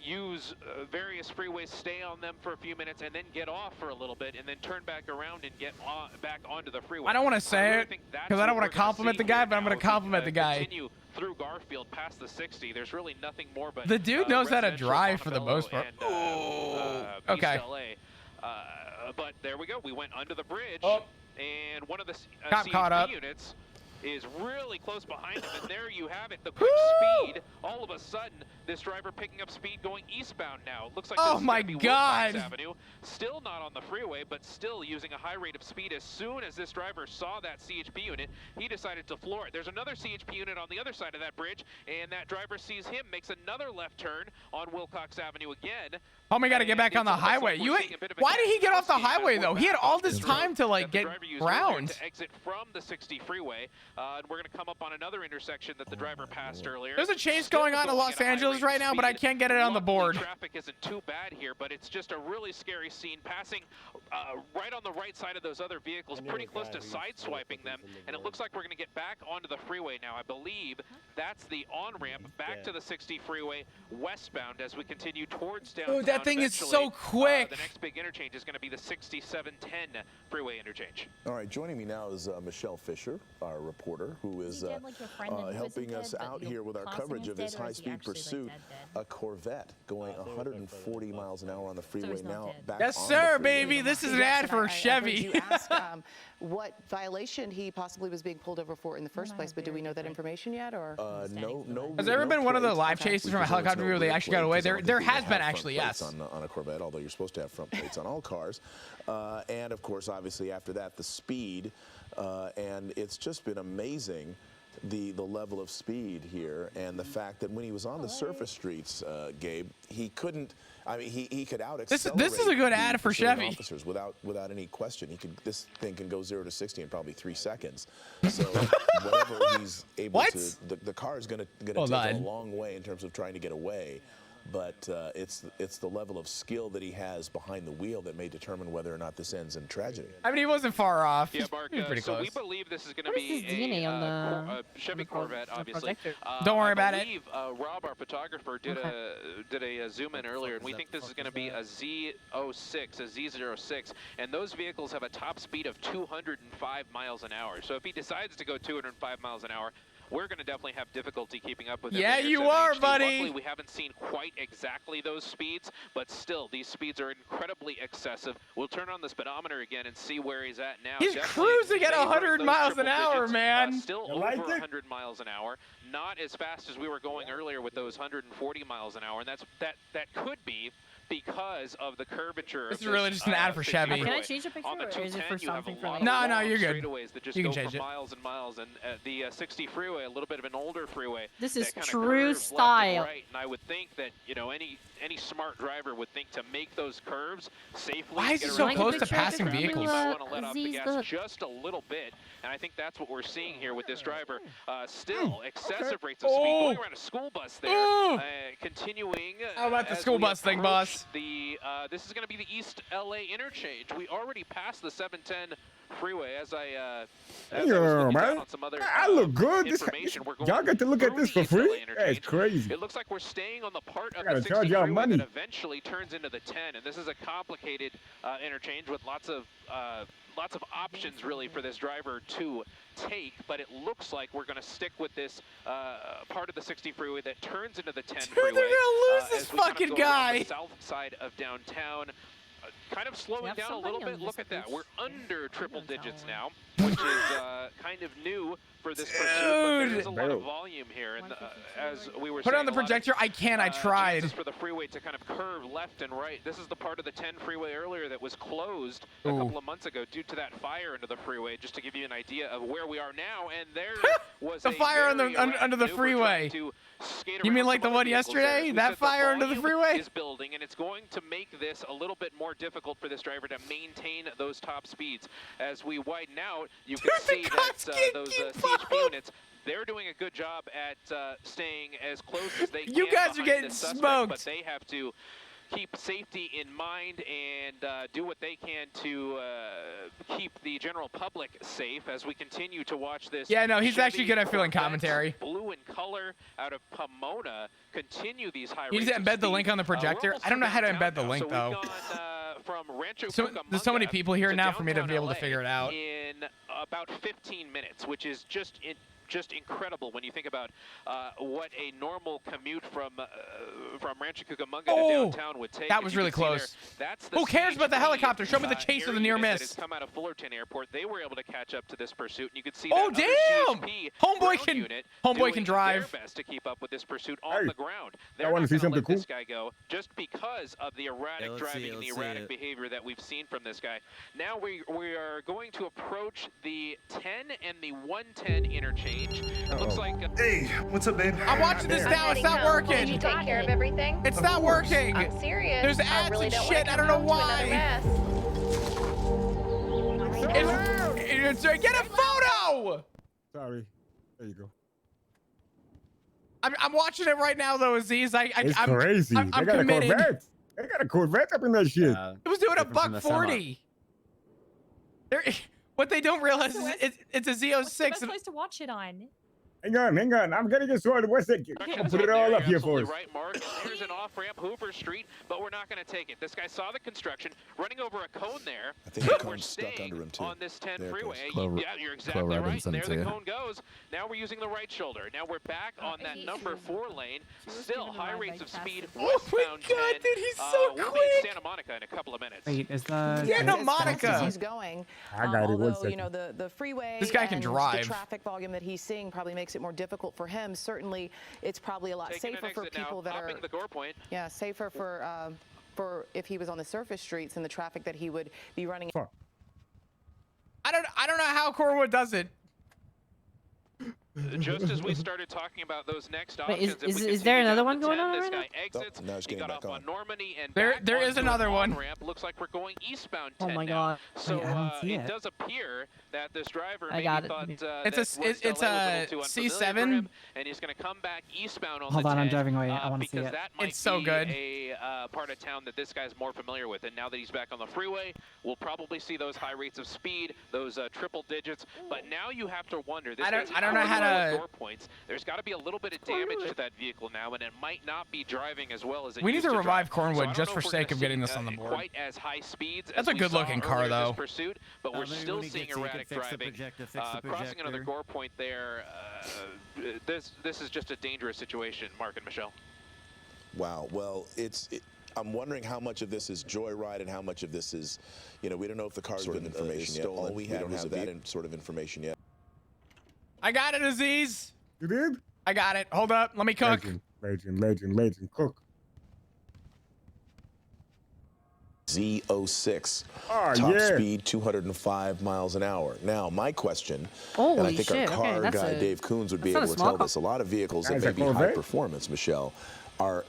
use various freeways, stay on them for a few minutes, and then get off for a little bit, and then turn back around and get back onto the freeway. I don't want to say it because I don't want to compliment the guy, but I'm going to compliment the guy. Continue through Garfield past the 60. There's really nothing more but the dude knows how to residential drive for the Montebello most part. and, Okay. East LA. But there we go. We went under the bridge, and one of the Got caught up. CHP units is really close behind him, and there you have it, the quick speed. All of a sudden, this driver picking up speed going eastbound now. It looks like this is my gonna be God. Wilcox Avenue. Still not on the freeway, but still using a high rate of speed. As soon as this driver saw that CHP unit, he decided to floor it. There's another CHP unit on the other side of that bridge, and that driver sees him, makes another left turn on Wilcox Avenue again. Homie got to get back on the highway. Why did he get off the highway though? He had all this time to like get ground. To exit from the 60 freeway, and we're going to come up on another intersection that the driver passed earlier. There's a chase going on in Los Angeles right now, but I can't get it on the board. Traffic isn't too bad here, but it's just a really scary scene. Passing right on the right side of those other vehicles, pretty close to sideswiping them, and it looks like we're going to get back onto the freeway now. I believe that's the on-ramp back to the 60 freeway westbound as we continue towards downtown. Dude, that thing is so quick. The next big interchange is going to be the 6710 freeway interchange. All right, joining me now is Michelle Fisher, our reporter, who is helping us out here with our coverage of this high-speed pursuit. A Corvette going 140 miles an hour on the freeway now. Back Yes, on sir, the freeway. baby. This is an ad for Chevy. You asked what violation he possibly was being pulled over for in the first place, but do we know that information yet, or? No. Has there ever been one of the live chases from a helicopter view where they actually got away? There has been actually, yes. On a Corvette, although you're supposed to have front plates on all cars. And of course, obviously after that, the speed. And it's just been amazing, the level of speed here, and the fact that when he was on the surface streets, Gabe, he couldn't. I mean, he could out-accelerate. This is a good ad for Chevy. Officers without any question. This thing can go 0 to 60 in probably 3 seconds. So whatever he's able to, the car is going to take a long way in terms of trying to get away. But it's the level of skill that he has behind the wheel that may determine whether or not this ends in tragedy. I mean, he wasn't far off. Yeah, Mark, pretty so close. we believe this is going to be a Chevy Corvette, obviously. Don't worry about it. I believe Rob, our photographer, did a zoom in earlier, and we think this is going to be a Z06, a Z06, and those vehicles have a top speed of 205 miles an hour. So if he decides to go 205 miles an hour, we're going to definitely have difficulty keeping up with him. Yeah, in you intercept are, HD. buddy. Luckily, we haven't seen quite exactly those speeds, but still, these speeds are incredibly excessive. We'll turn on the speedometer again and see where he's at now. He's Definitely cruising at favoring 100 those miles an triple hour, digits, man. Still over 100 miles an hour. Not as fast as we were going earlier with those 140 miles an hour, and that could be because of the curvature. This is really just an ad for Chevy. Can I change the picture, or is it for something for like? No, you're good. Straightaways that just You can go change for it. miles and miles, and the 60 freeway, a little bit of an older freeway. This that is kinda true curves left and style. right, and I would think that any smart driver would think to make those curves safely. Why is get it so around close the to traffic, passing you vehicles? might want to let off the Z's gas look. just a little bit, and I think that's what we're seeing here with this driver. Still excessive rates of speed, going around a school bus there, continuing. How about the as school we bus thing, approach boss? This is going to be the East LA interchange. We already passed the 710 freeway as I was looking down on some other I look good. information. We're going Y'all get to look at through this the for East LA free? That's interchange. crazy. It looks like we're staying on the part of gotta the charge 60 y'all freeway money. that eventually turns into the 10, and this is a complicated interchange with lots of options really for this driver to take, but it looks like we're going to stick with this part of the 60 freeway that turns into the 10 freeway. They're gonna lose this as we kind of fucking go around guy. the south side of downtown. Kind of slowing down a little bit. Look at that. We're under triple digits now, which is kind of new for this pursuit. But there's a lot of volume here, and as we were Put saying, on the a lot of, projector. I can't. I tried. chances for the freeway to kind of curve left and right. This is the part of the 10 freeway earlier that was closed a couple of months ago due to that fire into the freeway. Just to give you an idea of where we are now, and there was The a fire on very the under the erratic freeway. maneuver trying to skate You mean around like some the other one vehicles there. yesterday? As we That said, fire under the volume freeway? is building, and it's going to make this a little bit more difficult for this driver to maintain those top speeds. As we widen out, you can see that those CHP units, they're doing a good job at staying as close as they can. You guys are behind getting the suspect, smoked. But they have to keep safety in mind and do what they can to keep the general public safe as we continue to watch this. Yeah, no, he's Chevy actually good at filling Corvette, commentary. Blue in color out of Pomona continue these high You rates just of embed the speed. link on the We're projector. almost I don't know how to downtown embed the now, link so though. we've gone, from Rancho So there's so many Cucamonga people here to now for me to downtown be able to LA figure it out. in about 15 minutes, which is just incredible when you think about what a normal commute from Rancho Cucamonga to downtown would take. That As was you really can see there, close. that's the Who cares about the CHP, helicopter? Show me the chase or the near air unit that miss. has come out of Fullerton Airport. They were able to catch up to this pursuit, and you could see Oh, that damn! other CHP Homeboy ground can- unit homeboy doing can drive. their best to keep up with this pursuit on the ground. I They're wanna not see gonna something let cool. this guy go just because of the erratic let's see, driving and the let's see erratic it. behavior that we've seen from this guy. Now we are going to approach the 10 and the 110 interchange. It looks like Hey, what's up, babe? I'm watching this now. It's not working. You take care of everything? It's not working. I'm serious. There's I ads really and don't shit. wanna I come don't know home to another why. mess. Get a photo. Sorry. There you go. I'm watching it right now though, Aziz. It's I'm crazy. I'm They got committed. a Corvette. They got a Corvette up in that shit. It was doing a $140. What they don't realize is it's a Z06. Best place to watch it on. Hang on. I'm getting it sorted. What's that? I'm gonna put it all up here for us. right, Mark. Here's an off-ramp, Hoover Street, but we're not going to take it. This guy saw the construction, running over a cone there. I think the We're cone's stuck staying under him, too. on this 10 There it freeway. goes. Clover- Yeah, you're exactly Clover right. Robinson There to the you. cone goes. Now we're using the right shoulder. Now we're back on that number 4 lane. Still high rates of speed. Westbound 10. dude, he's so We'll be in quick. Santa Monica in a couple of minutes. Wait, is the Santa As Monica. he's going. I got it. One Although, second. you know, the freeway This guy can and drive. the traffic volume that he's seeing probably makes it more difficult for him. Certainly, it's probably a lot Taking safer an for exit people now, that hopping are the gore point. safer for if he was on the surface streets and the traffic that he would be running. I don't know how Corwood does it. Just as we started talking about those next Wait, options, is there another one going on This right now? guy exits. now he's He getting got back off on. on Normandy and There back is onto another an one. on-ramp. Looks like we're going eastbound Oh 10 my now. God. So I don't see it it. does appear that this driver I maybe got it. thought It's that a West it's LA was a little too unfamiliar for C7. him, and he's going to come back eastbound on Hold the on, 10. I'm driving away. I wanna see because it. that might It's so be good. a part of town that this guy's more familiar with. And now that he's back on the freeway, we'll probably see those high rates of speed, those triple digits. But now you have to wonder. This I guy's don't know how gotta. door points. There's got to be a little bit of damage to that vehicle now, and it might not be driving as well as it We need used to revive drive. Cornwood So just for sake of getting this on the board. Quite as high speeds. That's as a we good-looking saw car, earlier though. This pursuit, but we're still seeing erratic driving. Crossing another gore point there. This is just a dangerous situation, Mark and Michelle. Wow. Well, I'm wondering how much of this is joyride and how much of this is, we don't know if the car's been information yet. All we don't have that sort of information yet. I got it, Aziz. You did? I got it. Hold up. Let me cook. Legend. Cook. Z06. Oh, Top yeah. speed 205 miles an hour. Now, my question, and I think shit. our car Okay, guy, Dave Coons, would be that's able not a to small tell car. this. A lot of vehicles that That's may a be high Corvette? performance, Michelle,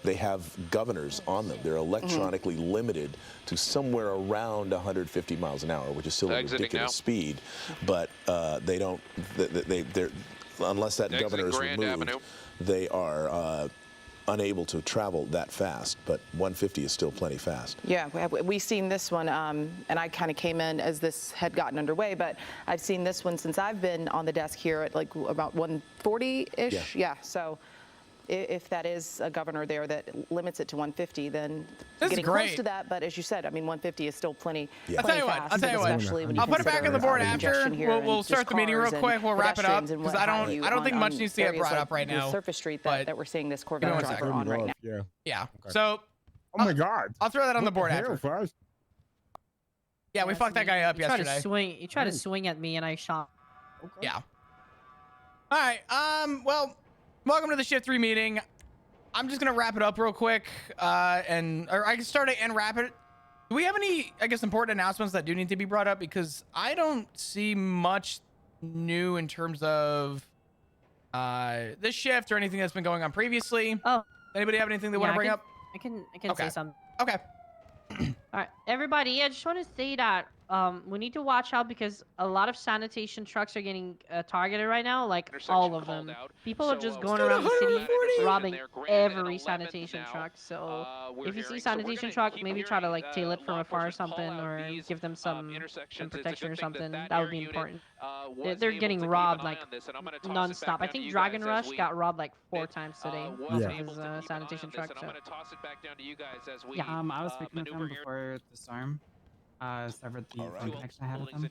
they have governors on them. They're electronically limited to somewhere around 150 miles an hour, which is still a Exiting ridiculous now. speed. But they don't, they're unless that Exiting governor is Grand removed, Avenue. they are unable to travel that fast. But 150 is still plenty fast. Yeah, we've seen this one, and I kind of came in as this had gotten underway, but I've seen this one since I've been on the desk here at like about 140-ish. Yeah, so if that is a governor there that limits it to 150, then This is getting great. close to that, but as you said, I mean, 150 is still plenty, Yeah. I'll tell you what. fast, I'll tell you what. especially when you I'll put it back on the board consider after. congestion here We'll and start just the meeting real cars and quick. We'll wrap it up pedestrians and because what I have you don't think on much needs to get areas brought like up right the now. Surface Street but that we're seeing this give me Corvette one driver second. on right now. Yeah. Yeah. Okay. So Oh my God. I'll throw that on the What board hell, after. Frost? Yeah, we fucked that guy up You tried yesterday. to swing. You tried to swing at me, and I shot. Okay. Yeah. All right. Well, welcome to the Shift 3 meeting. I'm just gonna wrap it up real quick, or I can start it and wrap it. Do we have any, I guess, important announcements that do need to be brought up? Because I don't see much new in terms of this shift or anything that's been going on previously. Oh, Anybody have anything they want to bring up? I can Okay. say something. Okay. All right, everybody. I just want to say that we need to watch out because a lot of sanitation trucks are getting targeted right now. Like all of them. People are just going around the city robbing every sanitation truck. So if you see sanitation truck, maybe try to like tail it from afar or something, or give them some protection or something. That would be important. They're getting robbed like non-stop. I think Dragon Rush got robbed like 4 times today. Yeah. His sanitation truck. So. Yeah, I was speaking with him before the storm. Severed the phone connection I had with him.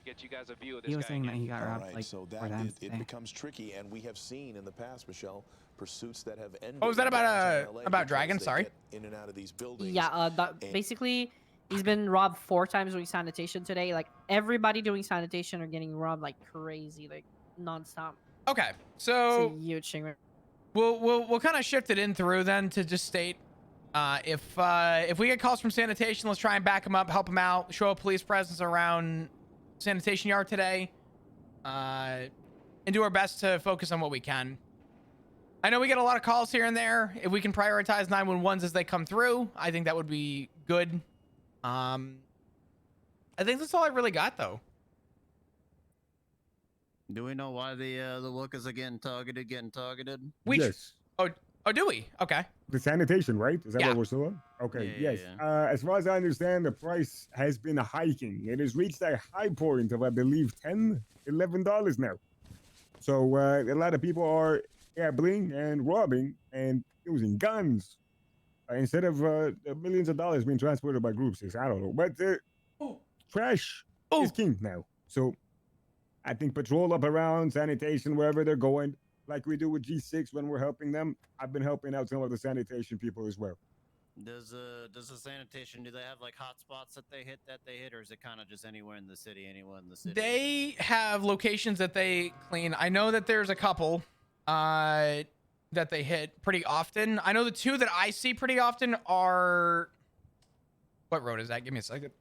He was saying that he got robbed like so 4 that times it today. becomes tricky, and we have seen in the past, Michelle, pursuits that have ended. Oh, was that in downtown about LA about because Dragon? they Sorry. get in and out of these buildings. Yeah, basically, he's been robbed 4 times doing sanitation today. Like everybody doing sanitation are getting robbed like crazy, like nonstop. Okay. It's So a huge thing. we'll kind of shift it in through then to just state if we get calls from sanitation, let's try and back them up, help them out, show a police presence around sanitation yard today, and do our best to focus on what we can. I know we get a lot of calls here and there. If we can prioritize 911s as they come through, I think that would be good. I think that's all I really got though. Do we know why the workers are getting targeted? Yes. Oh, do we? Okay. The sanitation, right? Is that Yeah. what we're still on? Okay, Yeah, yes. yeah, As far as I understand, the price has been hiking. It has reached a high point of, I believe, $10, $11 now. So a lot of people are gambling and robbing and using guns instead of millions of dollars being transported by groups. I don't know. But trash is king now. So I think patrol up around, sanitation, wherever they're going, like we do with G6 when we're helping them. I've been helping out some of the sanitation people as well. Does the sanitation, do they have like hot spots that they hit, or is it kind of just anywhere in the city, They have locations that they clean. I know that there's a couple that they hit pretty often. I know the 2 that I see pretty often are... What road is that? Give me a second.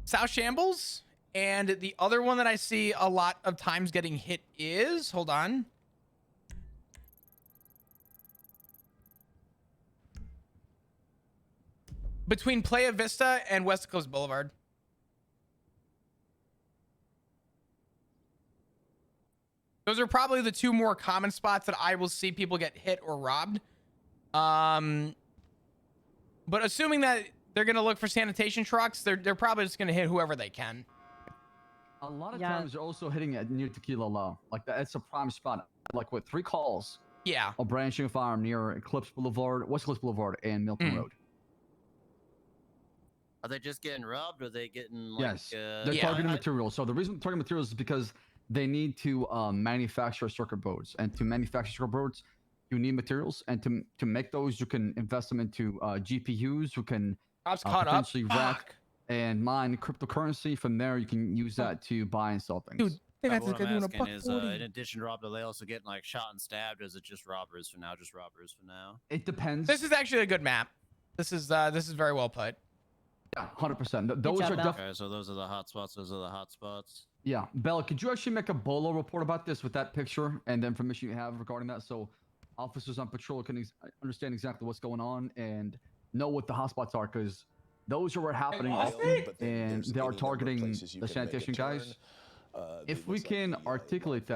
South Shambles. And the other one that I see a lot of times getting hit is... Hold on. Between Playa Vista and West Coast Boulevard. Those are probably the 2 more common spots that I will see people get hit or robbed. But assuming that they're going to look for sanitation trucks, they're probably just going to hit whoever they can. A lot of times they're also hitting it near Tequila Low. Like it's a prime spot. Like with 3 calls. Yeah. A branching farm near Eclipse Boulevard, West Eclipse Boulevard, and Milton Road. Are they just getting robbed, or are they getting like? Yes, they're targeting materials. So the reason they're targeting materials is because they need to manufacture circuit boards, and to manufacture circuit boards, you need materials, and to make those, you can invest them into GPUs. You can potentially rack and mine cryptocurrency. From there, you can use that to buy and sell things. Dude, they got this What guy I'm doing a asking buck is, 40. in addition to robbed, are they also getting like shot and stabbed, or is it just robbers for now? Just robbers for now. It depends. This is actually a good map. This is very well put. Yeah, 100%. Those are definitely. Okay, so those are the hot spots. Those are the hot spots. Yeah, Bella, could you actually make a bolo report about this with that picture and the information you have regarding that, so officers on patrol can understand exactly what's going on and know what the hotspots are, because those are where happening often, and they are targeting the sanitation guys. If we can articulate that.